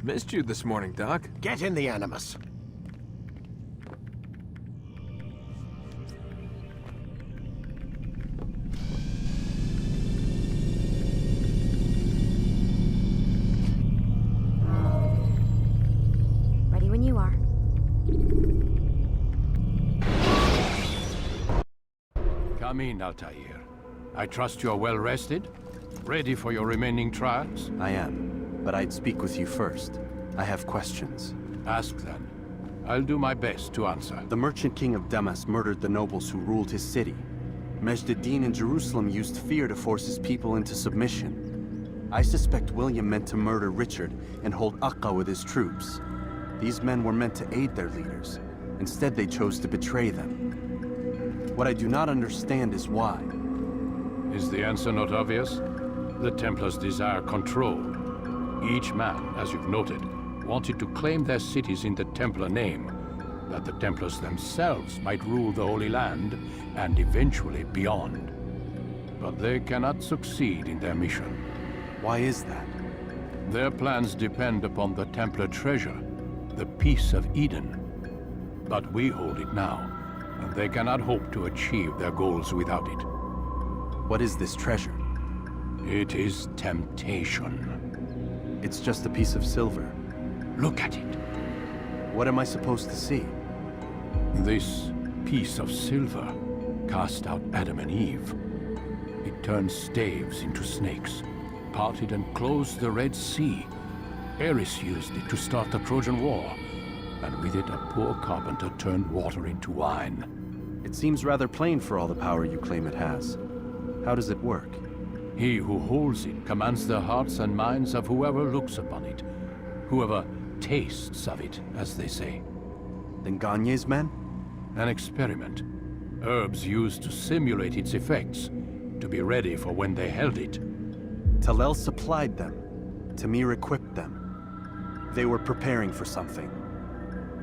Missed you this morning, Doc. Get in the Animus. Ready when you are. Come in, Altair. I trust you are well rested? Ready for your remaining trials? I am, but I'd speak with you first. I have questions. Ask then. I'll do my best to answer. The merchant king of Damascus murdered the nobles who ruled his city. Majd-ad-Din in Jerusalem used fear to force his people into submission. I suspect William meant to murder Richard and hold Aqqa with his troops. These men were meant to aid their leaders. Instead, they chose to betray them. What I do not understand is why. Is the answer not obvious? The Templars desire control. Each man, as you've noted, wanted to claim their cities in the Templar name, that the Templars themselves might rule the Holy Land, and eventually beyond. But they cannot succeed in their mission. Why is that? Their plans depend upon the Templar treasure, the Peace of Eden. But we hold it now, and they cannot hope to achieve their goals without it. What is this treasure? It is temptation. It's just a piece of silver. Look at it. What am I supposed to see? This piece of silver cast out Adam and Eve. It turned staves into snakes, parted and closed the Red Sea. Ares used it to start the Trojan War, and with it a poor carpenter turned water into wine. It seems rather plain for all the power you claim it has. How does it work? He who holds it commands the hearts and minds of whoever looks upon it, whoever tastes of it, as they say. Then Gagne's men? An experiment. Herbs used to simulate its effects, to be ready for when they held it. Talel supplied them. Tamir equipped them. They were preparing for something.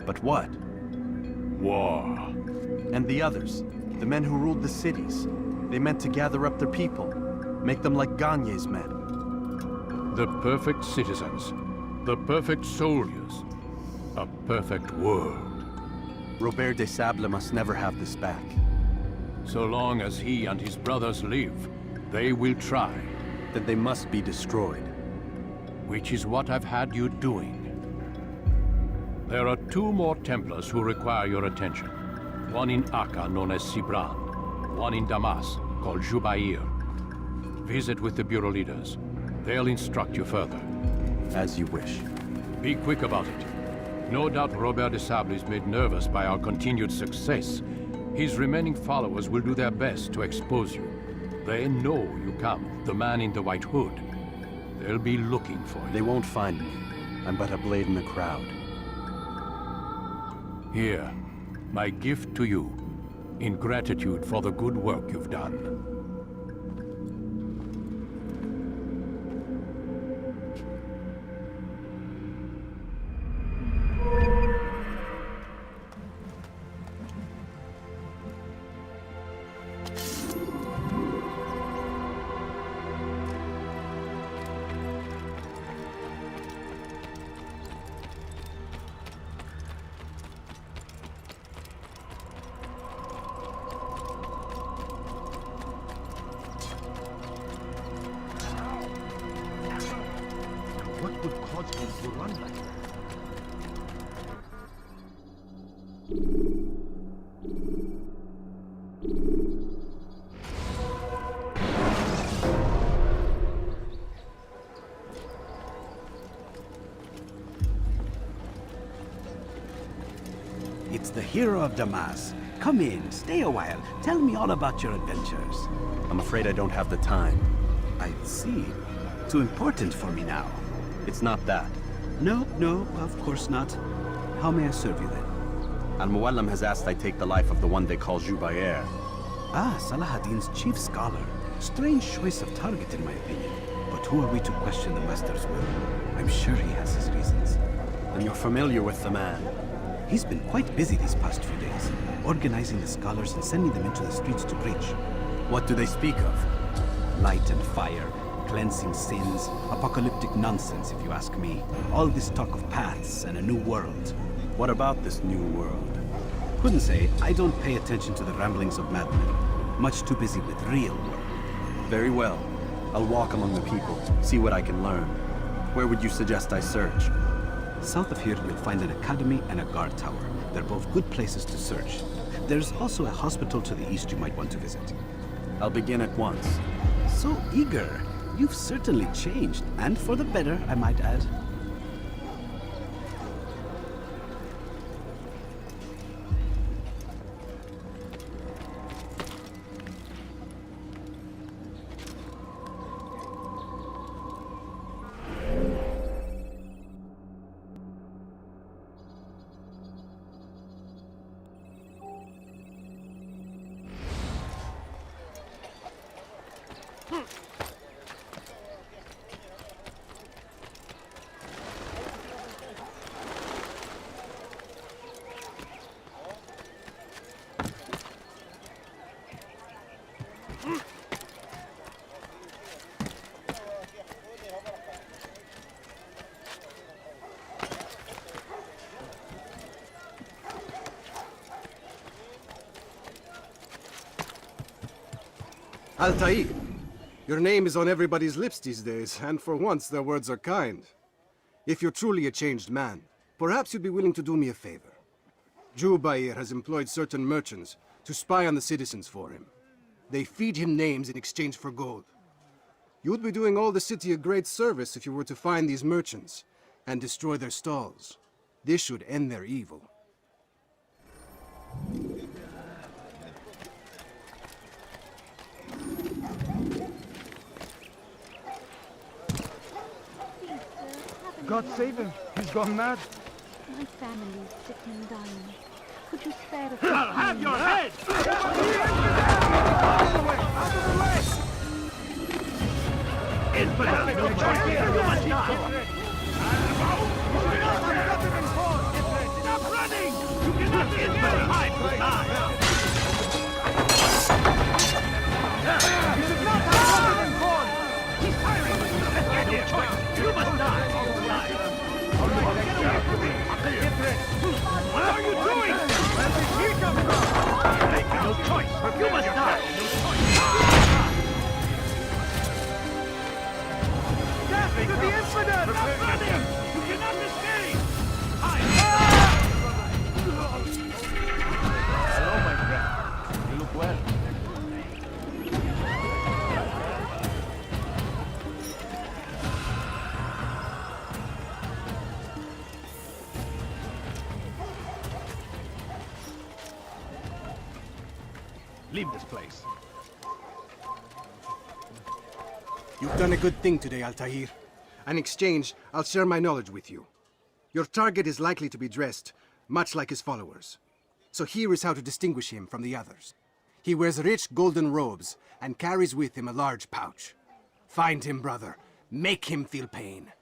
But what? War. And the others, the men who ruled the cities, they meant to gather up their people, make them like Gagne's men. The perfect citizens, the perfect soldiers, a perfect world. Robert de Sable must never have this back. So long as he and his brothers live, they will try. Then they must be destroyed. Which is what I've had you doing. There are 2 more Templars who require your attention. One in Aqqa, known as Sibran. One in Damascus, called Jubair. Visit with the Bureau leaders. They'll instruct you further. As you wish. Be quick about it. No doubt Robert de Sable is made nervous by our continued success. His remaining followers will do their best to expose you. They know you come, the man in the white hood. They'll be looking for you. They won't find me. I'm but a blade in the crowd. Here, my gift to you, in gratitude for the good work you've done. What would cause him to run like that? It's the hero of Damascus. Come in, stay a while. Tell me all about your adventures. I'm afraid I don't have the time. I see. Too important for me now. It's not that. No, of course not. How may I serve you then? Al-Muallim has asked I take the life of the one they call Jubair. Ah, Salahadin's chief scholar. Strange choice of target in my opinion. But who are we to question the Master's will? I'm sure he has his reasons. Then you're familiar with the man. He's been quite busy these past few days, organizing the scholars and sending them into the streets to preach. What do they speak of? Light and fire, cleansing sins, apocalyptic nonsense if you ask me. All this talk of paths and a new world. What about this new world? Couldn't say. I don't pay attention to the ramblings of madmen. Much too busy with real world. Very well. I'll walk among the people, see what I can learn. Where would you suggest I search? South of here, you'll find an academy and a guard tower. They're both good places to search. There's also a hospital to the east you might want to visit. I'll begin at once. So eager. You've certainly changed, and for the better, I might add. Altair, your name is on everybody's lips these days, and for once their words are kind. If you're truly a changed man, perhaps you'd be willing to do me a favor. Jubair has employed certain merchants to spy on the citizens for him. They feed him names in exchange for gold. You'd be doing all the city a great service if you were to find these merchants and destroy their stalls. This should end their evil. God save him. He's gone mad. My family's sick and dying. Could you spare a few Have your pounds? head! Out of the way! Out of the way! Infidel! No choice here! You must die! Stop running! You cannot be in very high for die! You should not have been born! He's firing! No choice! You must die! What are you doing? Where did he come from? No choice. You must die. No choice. Death to the infidel! Stop running! You cannot escape! Hello, my friend. You look well. Leave this place. You've done a good thing today, Altair. In exchange, I'll share my knowledge with you. Your target is likely to be dressed much like his followers. So here is how to distinguish him from the others. He wears rich golden robes and carries with him a large pouch. Find him, brother. Make him feel pain.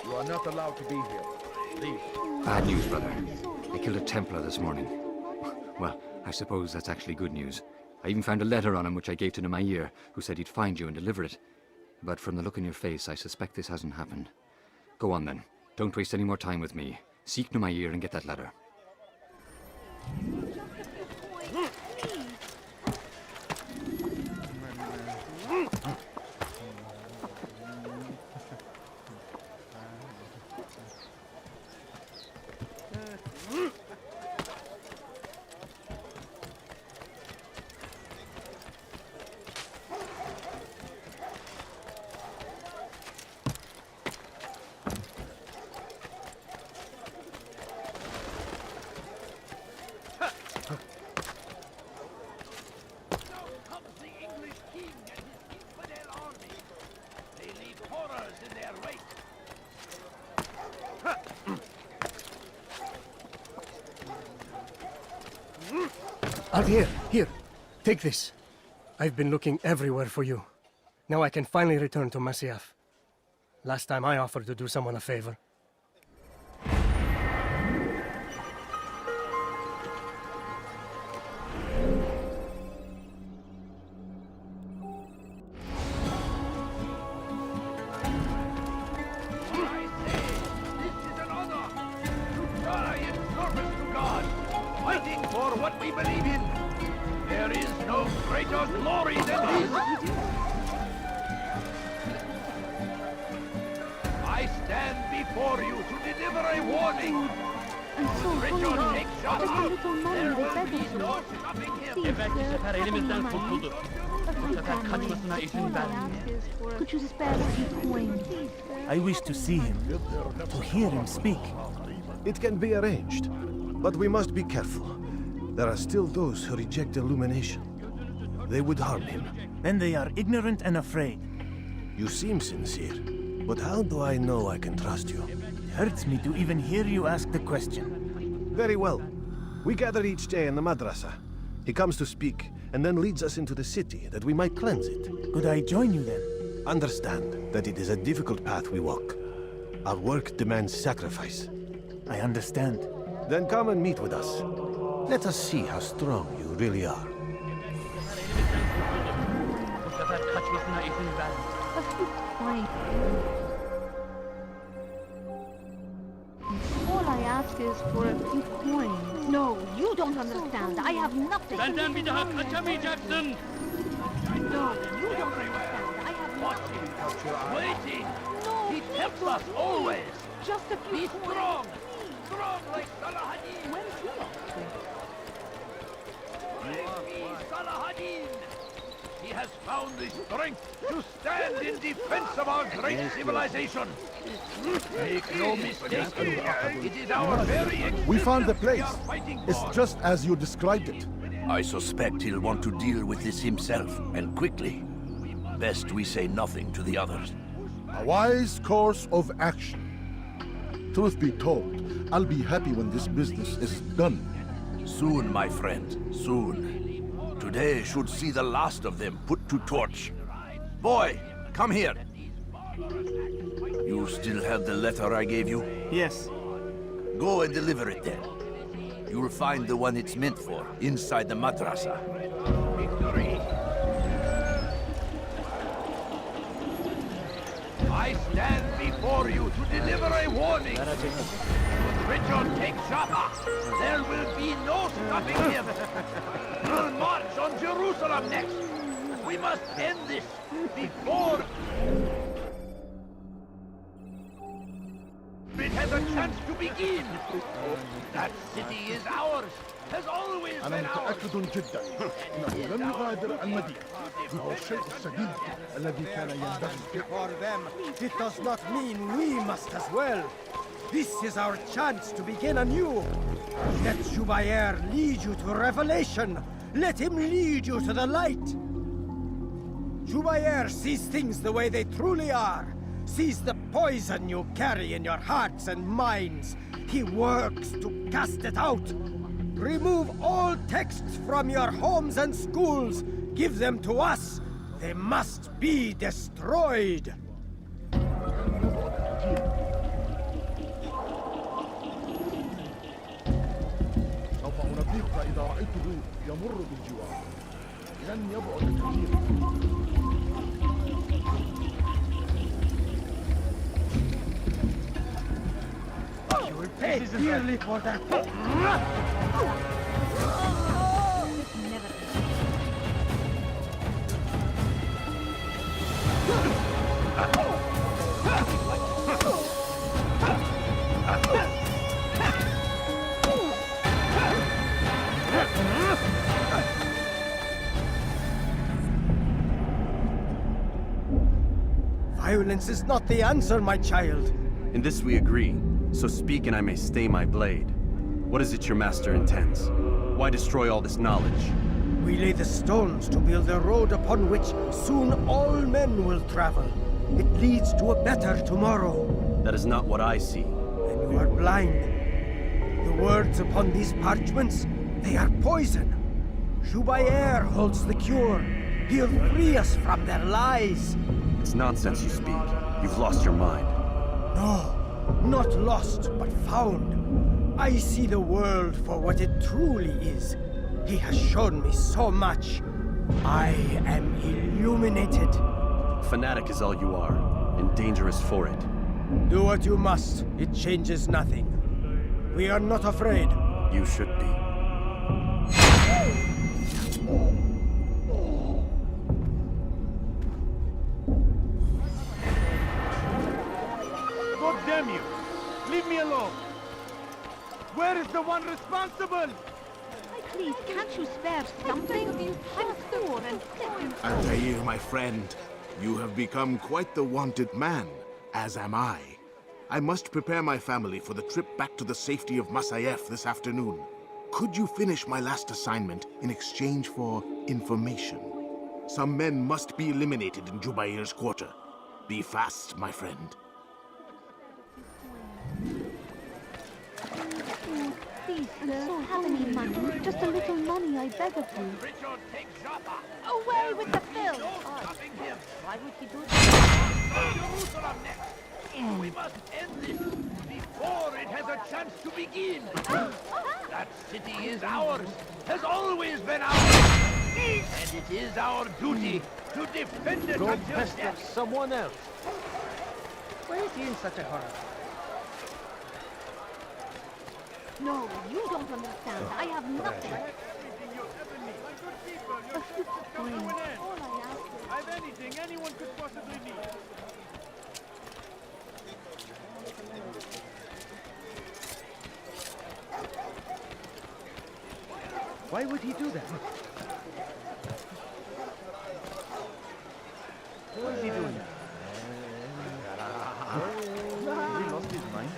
You are not allowed to be here. Leave. Bad news, brother. I killed a Templar this morning. Well, I suppose that's actually good news. I even found a letter on him which I gave to Jubair, who said he'd find you and deliver it. But from the look in your face, I suspect this hasn't happened. Go on then. Don't waste any more time with me. Seek Jubair and get that letter. Here. Take this. I've been looking everywhere for you. Now I can finally return to Masyaf. Last time I offered to do someone a favor. Could you spare a few coins? I wish to see him, to hear him speak. It can be arranged, but we must be careful. There are still those who reject illumination. They would harm him. Then they are ignorant and afraid. You seem sincere, but how do I know I can trust you? It hurts me to even hear you ask the question. Very well. We gather each day in the madrasa. He comes to speak, and then leads us into the city, that we might cleanse it. Could I join you then? Understand that it is a difficult path we walk. Our work demands sacrifice. I understand. Then come and meet with us. Let us see how strong you really are. A few coins. All I ask is for a few coins. No, you don't understand. I have nothing. Benden bir daha kaçamayacaksın. No, you don't understand. I have nothing. Waiting. No, He helps us always. just a few Be coins. strong. Strong like Salahadin. Where is he actually? Be Salahadin. He has found the strength to stand in defense of our great civilization. Make no mistake. It is our very We found the existence place. we are fighting It's for. just as you described it. I suspect he'll want to deal with this himself, and quickly. Best we say nothing to the others. A wise course of action. Truth be told, I'll be happy when this business is done. Soon, my friend, soon. Today should see the last of them put to torch. Boy, come here. You still have the letter I gave you? Yes. Go and deliver it then. You'll find the one it's meant for inside the madrasa. Victory. I stand before you to deliver a warning. Richard, take Jaffa. There will be no stopping him. We'll march on Jerusalem next. We must end this before it has a chance to begin. That city is ours. Has always أنا been ours. متأكد جدا أنه لم يغادر المدينة. هو الشيء الشديد الذي كان ينبغي. For them, it does not mean we must as well. This is our chance to begin anew. Let Jubair lead you to revelation. Let him lead you to the light. Jubair sees things the way they truly are. Sees the poison you carry in your hearts and minds. He works to cast it out. Remove all texts from your homes and schools. Give them to us. They must be destroyed. سوف أنبهك إذا رأيته يمر بالجوار. لن يبعد كثيرا. You will pay dearly for that. Violence is not the answer, my child. In this we agree, so speak and I may stay my blade. What is it your master intends? Why destroy all this knowledge? We lay the stones to build a road upon which soon all men will travel. It leads to a better tomorrow. That is not what I see. Then you are blind. The words upon these parchments, They are poison. Jubair holds the cure. He'll free us from their lies. It's nonsense you speak. You've lost your mind. No, not lost, but found. I see the world for what it truly is. He has shown me so much. I am illuminated. Fanatic is all you are, and dangerous for it. Do what you must. It changes nothing. We are not afraid. You should be. God damn you! Leave me alone! Where is the one responsible? Please, can't you spare something? I'm poor and sick. Altair, my friend, you have become quite the wanted man, as am I. I must prepare my family for the trip back to the safety of Masayef this afternoon. Could you finish my last assignment in exchange for information? Some men must be eliminated in Jubair's quarter. Be fast, my friend. Please, sir, have any money? Just a little money, I beg of you. Richard, take Joppa! Away with the film! Stopping him! Why would he do that? Jerusalem next! We must end this before it has a chance to begin! That city is ours, has always been ours! And it is our duty to defend it Go until pester death! someone else. Why is he in such a hurry? No, you don't understand. I have nothing. A few coins. All I ask is... I've anything anyone could possibly need. Why would he do that? What is he doing? He lost his mind.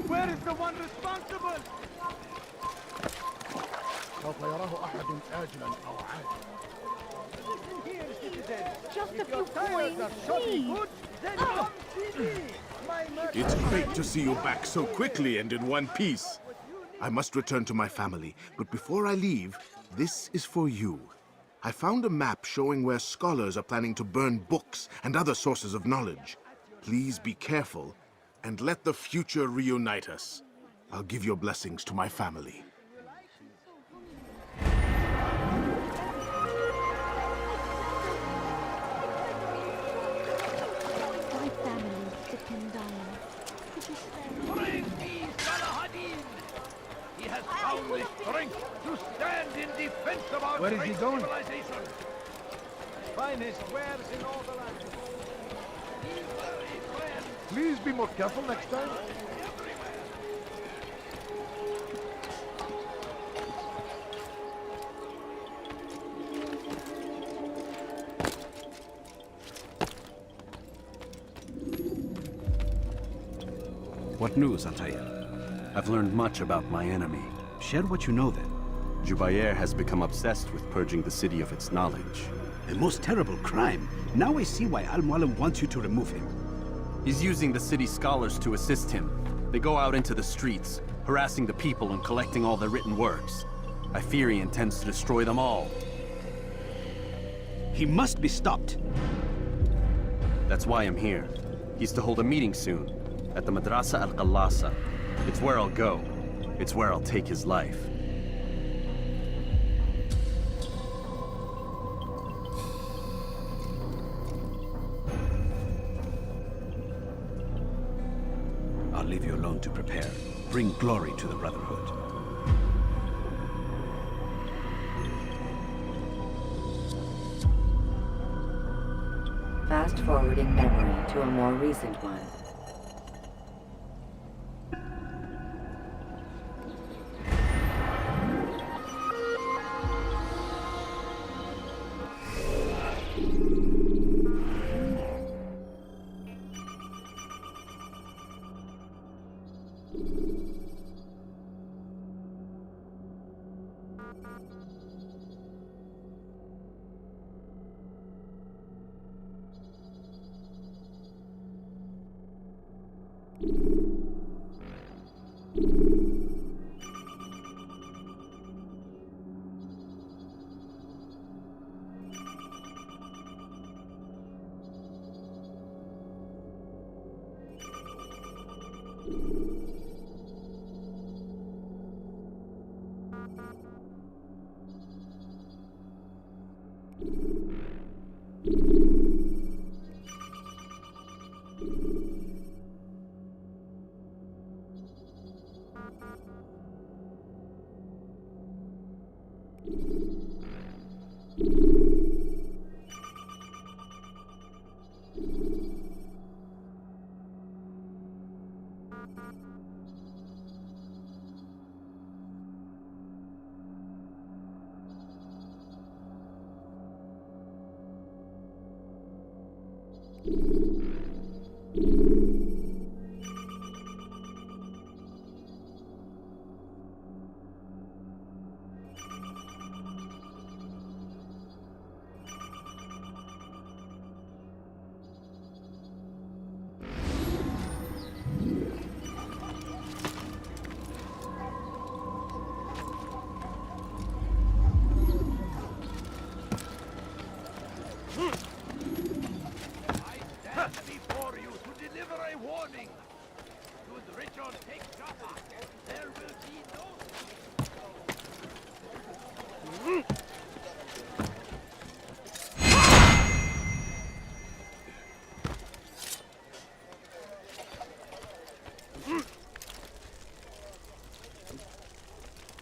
Where is the one responsible? سوف يراه أحد آجلا أو عاجلا. Just a few coins, please. It's great to see you back so quickly and in one piece. I must return to my family, but before I leave, this is for you. I found a map showing where scholars are planning to burn books and other sources of knowledge. Please be careful, and let the future reunite us. I'll give your blessings to my family. My family is sick and dying. Praise be Salahadin! He has found the strength to stand in defense of our Where is he great going? civilization. Finest wares in all the land. Please be more careful next time. What news, Altair? I've learned much about my enemy. Share what you know then. Jubair has become obsessed with purging the city of its knowledge. A most terrible crime. Now I see why Al-Mualim wants you to remove him. He's using the city scholars to assist him. They go out into the streets, harassing the people and collecting all their written works. I fear he intends to destroy them all. He must be stopped. That's why I'm here. He's to hold a meeting soon, at the Madrasa al-Qallasa. It's where I'll go. It's where I'll take his life. I'll leave you alone to prepare. Bring glory to the Brotherhood. fast-forwarding memory to a more recent one.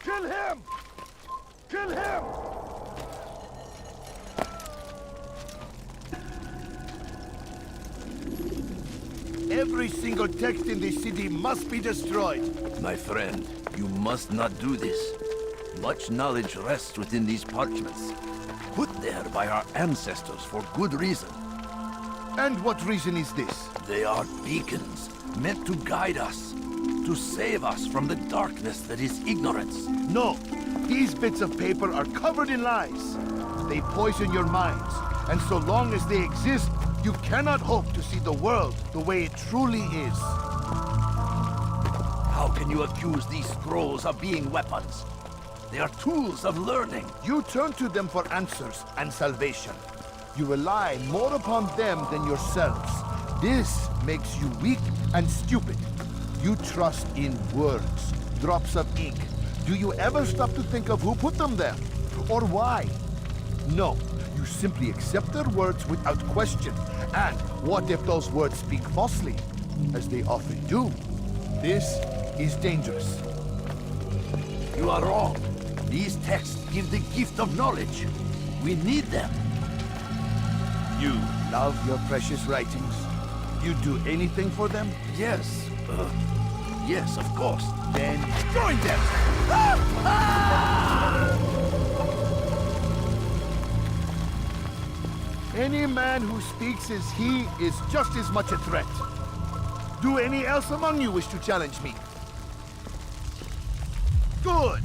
Kill him! Kill him! Every single text in this city must be destroyed. My friend, you must not do this. Much knowledge rests within these parchments, put there by our ancestors for good reason. And what reason is this? They are beacons, meant to guide us, to save us from the darkness that is ignorance. No, these bits of paper are covered in lies. They poison your minds, and so long as they exist, you cannot hope to see the world the way it truly is. How can you accuse these scrolls of being weapons? They are tools of learning. You turn to them for answers and salvation. You rely more upon them than yourselves. This makes you weak and stupid. You trust in words, drops of ink. Do you ever stop to think of who put them there? Or why? No, you simply accept their words without question. And what if those words speak falsely? As they often do. This is dangerous. You are wrong. These texts give the gift of knowledge. We need them. You love your precious writings? You'd do anything for them? Yes. Yes, of course. Then join them! Any man who speaks as he is just as much a threat. Do any else among you wish to challenge me? Good!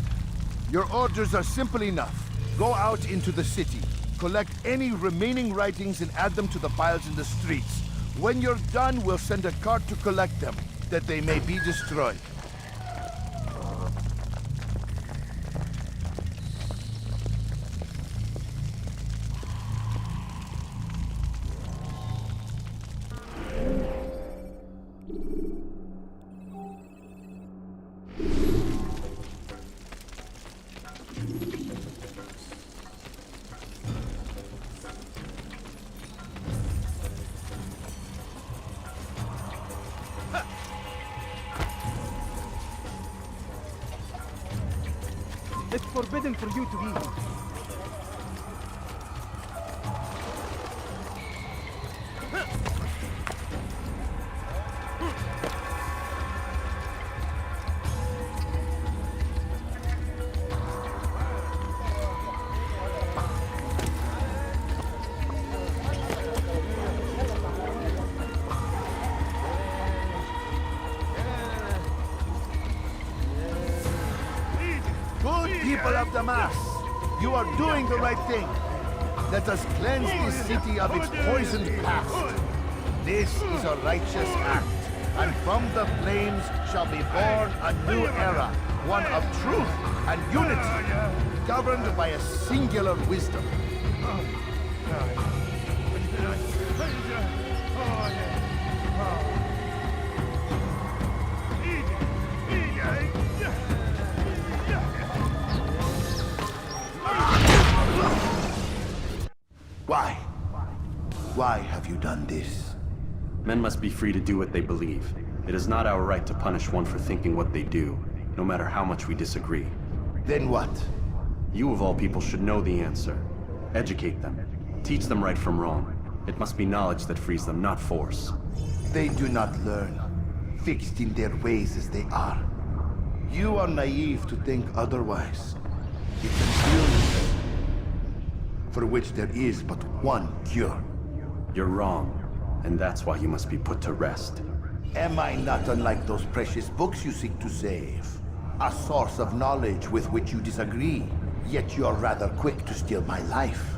Your orders are simple enough. Go out into the city, collect any remaining writings and add them to the piles in the streets. When you're done, we'll send a cart to collect them, that they may be destroyed. It's forbidden for you to be here. people of Damascus, you are doing the right thing. Let us cleanse this city of its poisoned past. This is a righteous act, and from the flames shall be born a new era, one of truth and unity, governed by a singular wisdom. Why? Why have you done this? Men must be free to do what they believe. It is not our right to punish one for thinking what they do, no matter how much we disagree. Then what? You of all people should know the answer. Educate them. Teach them right from wrong. It must be knowledge that frees them, not force. They do not learn, fixed in their ways as they are. You are naive to think otherwise. It's an illness for which there is but one cure. You're wrong, and that's why you must be put to rest. Am I not unlike those precious books you seek to save? A source of knowledge with which you disagree, yet you are rather quick to steal my life.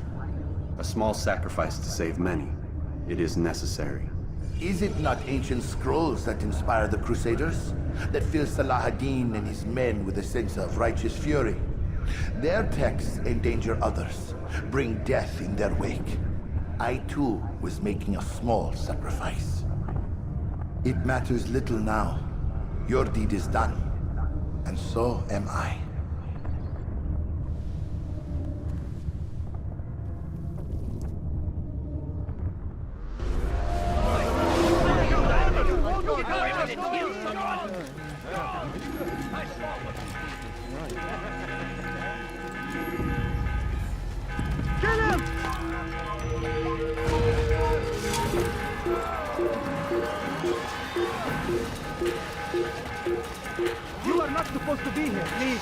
A small sacrifice to save many. It is necessary. Is it not ancient scrolls that inspire the Crusaders? That fill Salah ad-Din and his men with a sense of righteous fury? Their texts endanger others, bring death in their wake. I too was making a small sacrifice. It matters little now. Your deed is done, and so am I. You are not supposed to be here, please.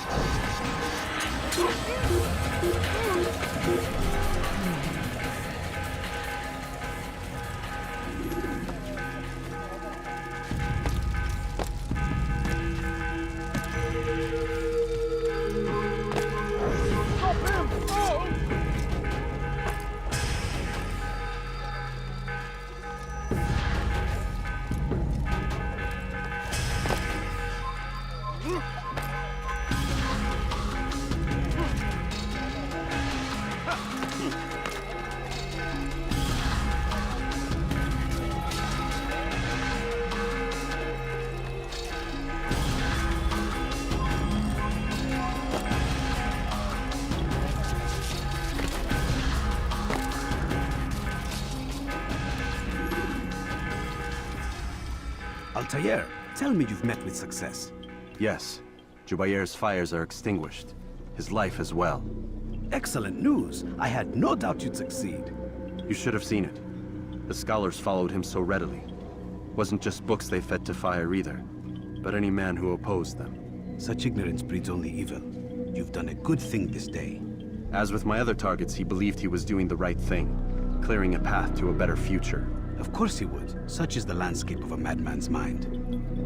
Altair, tell me you've met with success. Yes. Jubair's fires are extinguished. His life as well. Excellent news. I had no doubt you'd succeed. You should have seen it. The scholars followed him so readily. Wasn't just books they fed to fire either, but any man who opposed them. Such ignorance breeds only evil. You've done a good thing this day. As with my other targets, he believed he was doing the right thing, clearing a path to a better future. Of course he would. Such is the landscape of a madman's mind.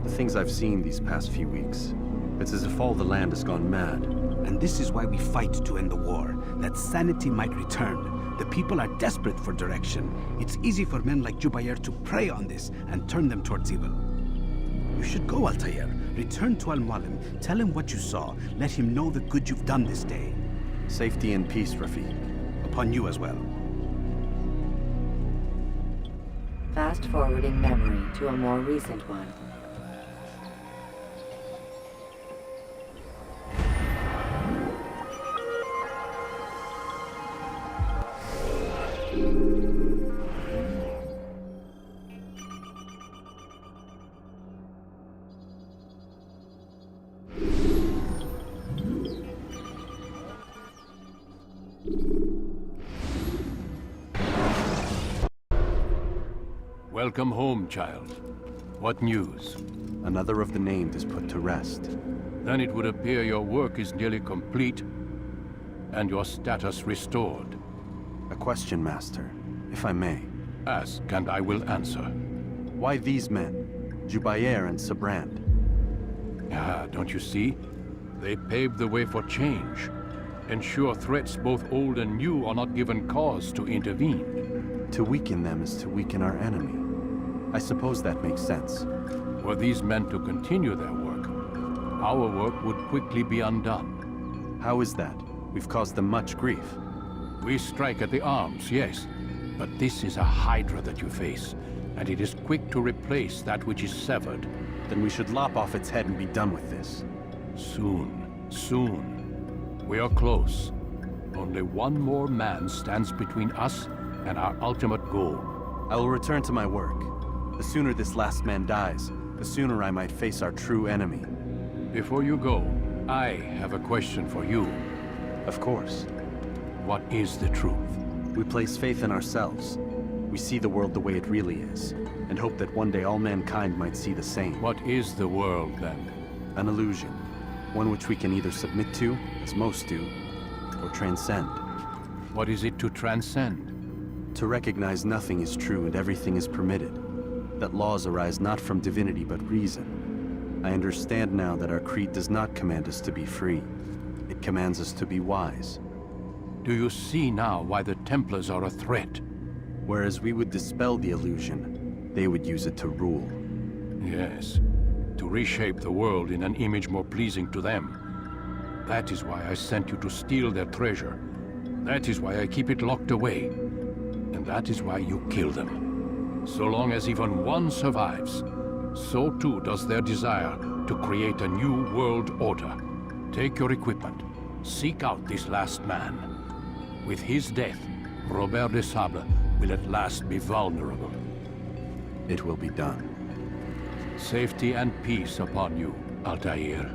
The things I've seen these past few weeks, it's as if all the land has gone mad. And this is why we fight to end the war, that sanity might return. The people are desperate for direction. It's easy for men like Jubair to prey on this and turn them towards evil. You should go, Altair. Return to Al-Mualim, tell him what you saw, let him know the good you've done this day. Safety and peace, Rafiq. Upon you as well. Fast-forwarding memory to a more recent one. Welcome home, child. What news? Another of the named is put to rest. Then it would appear your work is nearly complete and your status restored. A question, Master, if I may. Ask, and I will answer. Why these men? Jubair and Sabrand? Ah, don't you see? They paved the way for change. Ensure threats both old and new are not given cause to intervene. To weaken them is to weaken our enemy. I suppose that makes sense. Were these men to continue their work, our work would quickly be undone. How is that? We've caused them much grief. We strike at the arms, yes, but this is a hydra that you face, and it is quick to replace that which is severed. Then we should lop off its head and be done with this. Soon, soon. We are close. Only one more man stands between us and our ultimate goal. I will return to my work. The sooner this last man dies, the sooner I might face our true enemy. Before you go, I have a question for you. Of course. What is the truth? We place faith in ourselves. We see the world the way it really is, and hope that one day all mankind might see the same. What is the world, then? An illusion. One which we can either submit to, as most do, or transcend. What is it to transcend? To recognize nothing is true and everything is permitted. That laws arise not from divinity but reason. I understand now that our creed does not command us to be free. It commands us to be wise. Do you see now why the Templars are a threat? Whereas we would dispel the illusion, they would use it to rule. Yes, to reshape the world in an image more pleasing to them. That is why I sent you to steal their treasure. That is why I keep it locked away. And that is why you kill them. So long as even one survives, so too does their desire to create a new world order. Take your equipment. Seek out this last man. With his death, Robert de Sable will at last be vulnerable. It will be done. Safety and peace upon you, Altair.